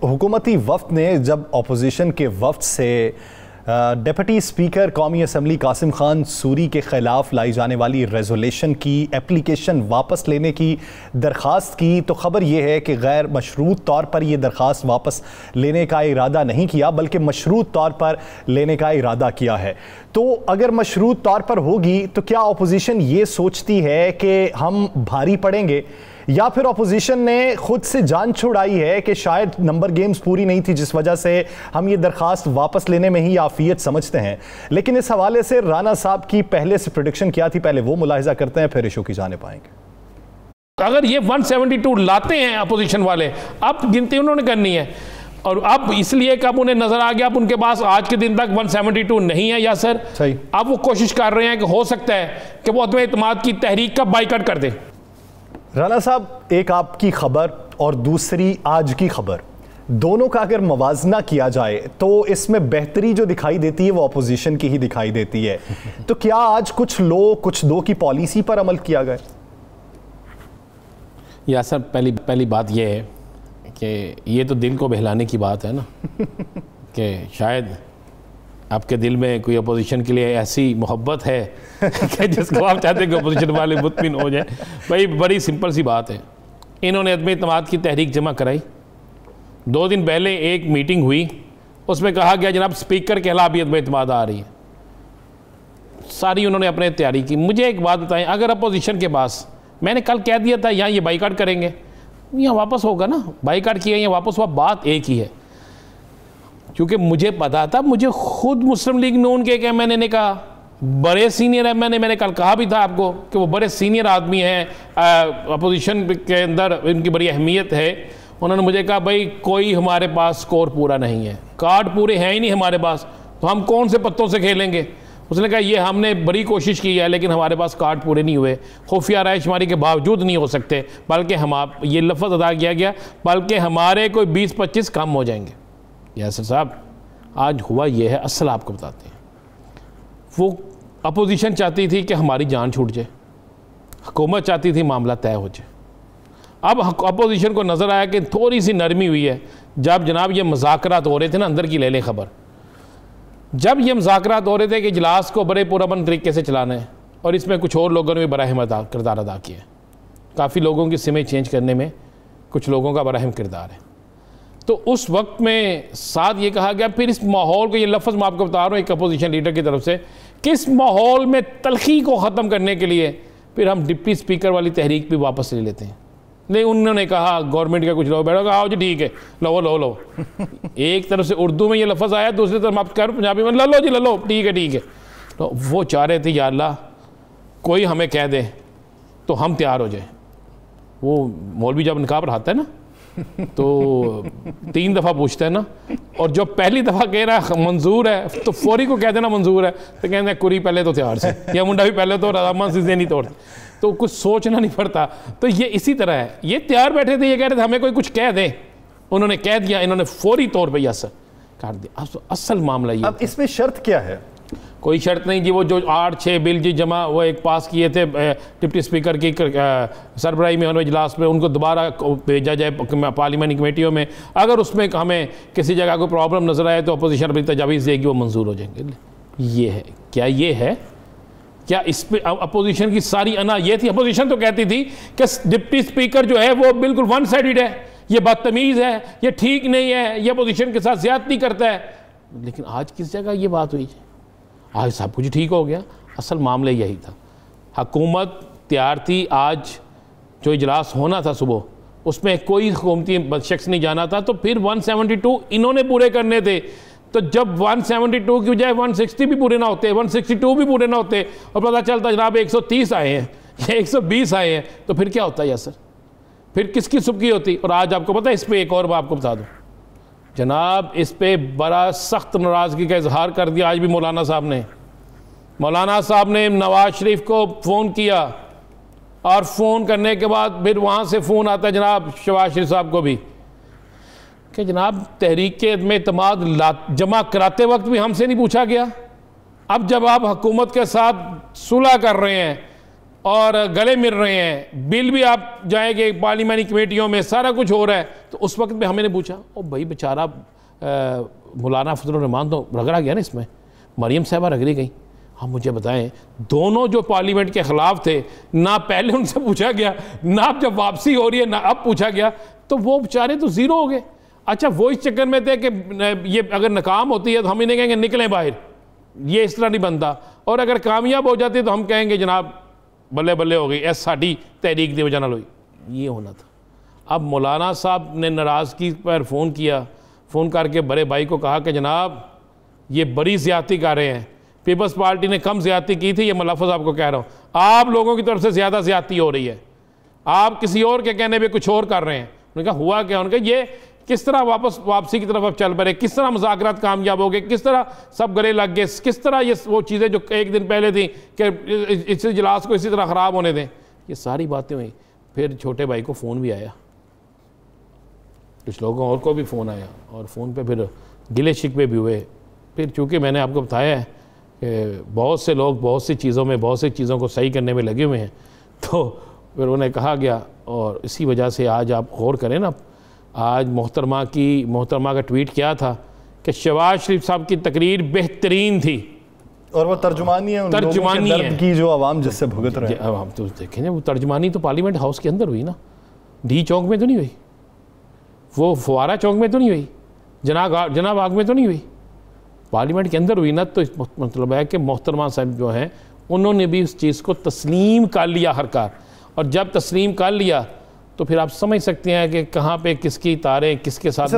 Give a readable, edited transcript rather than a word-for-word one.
हुकूमती वफ्द ने जब अपोजिशन के वफ्द से डिप्टी स्पीकर कौमी असम्बली कासिम खान सूरी के ख़िलाफ़ लाई जाने वाली रेजोल्यूशन की एप्लीकेशन वापस लेने की दरख्वास्त की, तो ख़बर यह है कि गैर मशरूत तौर पर यह दरख्वास्त वापस लेने का इरादा नहीं किया, बल्कि मशरूत तौर पर लेने का इरादा किया है। तो अगर मशरूत तौर पर होगी तो क्या अपोजिशन ये सोचती है कि हम भारी पड़ेंगे, या फिर अपोजिशन ने खुद से जान छुड़ाई है कि शायद नंबर गेम्स पूरी नहीं थी जिस वजह से हम ये दरख्वास्त वापस लेने में ही आफियत समझते हैं? लेकिन इस हवाले से राना साहब की पहले से प्रेडिक्शन क्या थी, पहले वो मुलाहिजा करते हैं, फिर इशू की जाने पाएंगे। अगर ये 172 लाते हैं अपोजिशन वाले, अब गिनती उन्होंने करनी है, और अब इसलिए कि अब उन्हें नजर आ गया, अब उनके पास आज के दिन तक 172 नहीं है या सर सही। अब वो कोशिश कर रहे हैं कि हो सकता है कि वो अदम एतमाद की तहरीक का बाइकआउट कर दे। राना साहब, एक आपकी खबर और दूसरी आज की खबर, दोनों का अगर मवाजना किया जाए तो इसमें बेहतरी जो दिखाई देती है वो अपोजिशन की ही दिखाई देती है। तो क्या आज कुछ लो कुछ दो की पॉलिसी पर अमल किया गया? या सर पहली बात यह है कि ये तो दिल को बहलाने की बात है ना कि शायद आपके दिल में कोई अपोजिशन के लिए ऐसी मोहब्बत है कि जिसको आप चाहते हैं कि अपोजिशन वाले मुतमिन हो जाए। भाई बड़ी सिंपल सी बात है, इन्होंने अदम एतमाद की तहरीक जमा कराई। 2 दिन पहले एक मीटिंग हुई, उसमें कहा गया जनाब स्पीकर के खिलाफ भी अदम एतमाद आ रही है। सारी उन्होंने अपने तैयारी की। मुझे एक बात बताएं, अगर अपोजिशन के पास, मैंने कल कह दिया था यहाँ ये बाइकआउट करेंगे, यहाँ वापस होगा ना, बाइकआउट किया यहाँ वापस हुआ, बात एक ही है। क्योंकि मुझे पता था, मुझे खुद मुस्लिम लीग नून के एमएनए ने कहा, बड़े सीनियर एमएनए, मैंने कल कहा भी था आपको कि वो बड़े सीनियर आदमी हैं, अपोजिशन के अंदर इनकी बड़ी अहमियत है। उन्होंने मुझे कहा भाई कोई हमारे पास स्कोर पूरा नहीं है, कार्ड पूरे हैं ही नहीं हमारे पास, तो हम कौन से पत्तों से खेलेंगे। उसने कहा ये हमने बड़ी कोशिश की है लेकिन हमारे पास कार्ड पूरे नहीं हुए, खुफिया रायशुमारी के बावजूद नहीं हो सकते, बल्कि हम आप ये लफ्ज़ अदा किया गया, बल्कि हमारे कोई 20-25 कम हो जाएंगे। यासर साहब, आज हुआ यह है, असल आपको बताते हैं, वो अपोजिशन चाहती थी कि हमारी जान छूट जाए, हुकूमत चाहती थी मामला तय हो जाए। अब अपोजिशन को नज़र आया कि थोड़ी सी नरमी हुई है, जब जनाब ये मुज़ाकरात हो रहे थे ना, अंदर की ले लें खबर, जब ये मुज़ाकरात हो रहे थे कि इजलास को बड़े पुरअमन तरीके से चलाना है, और इसमें कुछ और लोगों ने भी बड़ा अहम किरदार अदा किया है, काफ़ी लोगों की सिमें चेंज करने में कुछ लोगों का बड़ा अहम किरदार है। तो उस वक्त में साथ ये कहा गया, फिर इस माहौल को, ये लफ्ज़ मैं आपको बता रहा हूँ एक अपोजिशन लीडर की तरफ से, कि इस माहौल में तलखी को ख़त्म करने के लिए फिर हम डिप्टी स्पीकर वाली तहरीक भी वापस ले लेते हैं। नहीं, उन्होंने कहा गवर्नमेंट का कुछ लोग बैठो, आओ जी ठीक है, लो एक तरफ से उर्दू में ये लफ्ज़ आया, दूसरी तरफ आप कह पंजाबी में लो जी लो, ठीक है। तो वो चाह रहे थे या अल्लाह कोई हमें कह दे तो हम तैयार हो जाए। वो मौलवी जब निकाह पढ़ाता है ना तो 3 दफ़ा पूछता है ना, और जो पहली दफ़ा कह रहा है मंजूर है तो फौरी को कह देना मंजूर है, तो कहते हैं कुरी पहले तो तैयार से, या मुंडा भी पहले तो रजामंद से नहीं तोड़ते, तो कुछ सोचना नहीं पड़ता। तो ये इसी तरह है, ये तैयार बैठे थे, ये कह रहे थे हमें कोई कुछ कह दे, उन्होंने कह दिया, इन्होंने फौरी तौर पर असर काट दिया। असल मामला ये। अब इसमें शर्त क्या है? कोई शर्त नहीं जी, वो जो 8-6 बिल जी जमा वो एक पास किए थे डिप्टी स्पीकर की सरबराही में इजलास में, उनको दोबारा भेजा जाए पार्लियामानी कमेटियों में, अगर उसमें हमें किसी जगह कोई प्रॉब्लम नजर आए तो अपोजिशन अपनी तजावीज़ देगी, वो मंजूर हो जाएंगे। ये है क्या? ये है क्या? इस पर अपोजिशन की सारी अना ये थी। अपोजिशन तो कहती थी कि डिप्टी स्पीकर जो है वो बिल्कुल 1 साइडेड है, ये बदतमीज़ है, ये ठीक नहीं है, ये अपोजिशन के साथ ज़्यादती करता है। लेकिन आज किस जगह ये बात हुई? आज सब कुछ ठीक हो गया। असल मामला यही था, हुकूमत तैयार थी, आज जो इजलास होना था सुबह, उसमें कोई हुकूमती शख्स नहीं जाना था, तो फिर 172 इन्होंने पूरे करने थे। तो जब 172 की बजाय 160 भी पूरे ना होते, 162 भी पूरे ना होते, और पता चलता जनाब 130 आए हैं या 120 आए हैं, तो फिर क्या होता है यासर? फिर किसकी सुबकी होती? और आज आपको पता है, इस पर एक और बात आपको बता दूँ जनाब, इस पे बड़ा सख्त नाराज़गी का इजहार कर दिया आज भी मौलाना साहब ने नवाज शरीफ को फ़ोन किया, और फ़ोन करने के बाद फिर वहाँ से फ़ोन आता है जनाब शहबाज शरीफ साहब को भी कि जनाब तहरीक के अदम एतमाद जमा कराते वक्त भी हमसे नहीं पूछा गया, अब जब आप हुकूमत के साथ सुलह कर रहे हैं और गले मिल रहे हैं, बिल भी आप जाएंगे पार्लियामानी कमेटियों में, सारा कुछ हो रहा है। तो उस वक्त में हमने पूछा, ओ भाई बेचारा मौलाना फजलुर रहमान तो रगड़ा गया ना इसमें, मरियम साहबा रगड़ी गई। हाँ मुझे बताएं, दोनों जो पार्लियामेंट के ख़िलाफ़ थे, ना पहले उनसे पूछा गया, ना जब वापसी हो रही है ना अब पूछा गया, तो वो बेचारे तो ज़ीरो हो गए। अच्छा वो इस चक्कर में थे कि ये अगर नाकाम होती है तो हम इन्हें कहेंगे निकलें बाहर, ये इस तरह नहीं बनता, और अगर कामयाब हो जाती है तो हम कहेंगे जनाब बल्ले बल्ले हो गई, ऐसा साड़ी तहरीक दी वजह ना लोई। ये होना था। अब मौलाना साहब ने नाराज़गी पर फ़ोन किया, फ़ोन करके बड़े भाई को कहा कि जनाब ये बड़ी ज़्यादती कर रहे हैं, पीपल्स पार्टी ने कम ज़्यादती की थी, ये मैं लफ्ज़ आपको कह रहा हूँ, आप लोगों की तरफ से ज़्यादा ज़्यादती हो रही है, आप किसी और के कहने पे कुछ और कर रहे हैं। उन्होंने कहा हुआ क्या? उन्होंने कहा ये किस तरह वापसी की तरफ अब चल पड़े, किस तरह मुज़ाकरात कामयाब हो गए, किस तरह सब गले लग गए, किस तरह ये वो चीज़ें जो एक दिन पहले थी कि इस इजलास को इसी तरह ख़राब होने दें, ये सारी बातें हुई। फिर छोटे भाई को फ़ोन भी आया, कुछ लोगों और को भी फ़ोन आया, और फ़ोन पे फिर गिले शिकवे भी हुए। फिर चूँकि मैंने आपको बताया है कि बहुत से लोग बहुत सी चीज़ों में, बहुत सी चीज़ों को सही करने में लगे हुए हैं, तो फिर उन्हें कहा गया, और इसी वजह से आज आप गौर करें ना, आज मोहतरमा का ट्वीट क्या था कि शहबाज शरीफ साहब की तकरीर बेहतरीन थी, और वो तर्जुमानी है उन तर्जुमानी लोगों के दर्द की जो आवाम जिससे भुगत रहे हैं। अब हम तो देखें, वो तर्जुमानी तो पार्लियामेंट हाउस के अंदर हुई ना, डी चौक में तो नहीं हुई, वो फुआरा चौक में तो नहीं हुई, जना बाग में तो नहीं हुई, पार्लियामेंट के अंदर हुई ना। तो इस मतलब है कि मोहतरमा साहब जो हैं उन्होंने भी उस चीज़ को तस्लीम कर लिया हर कार, और जब तस्लीम कर लिया तो फिर आप समझ सकते हैं कि कहाँ पे किसकी तारें किसके साथ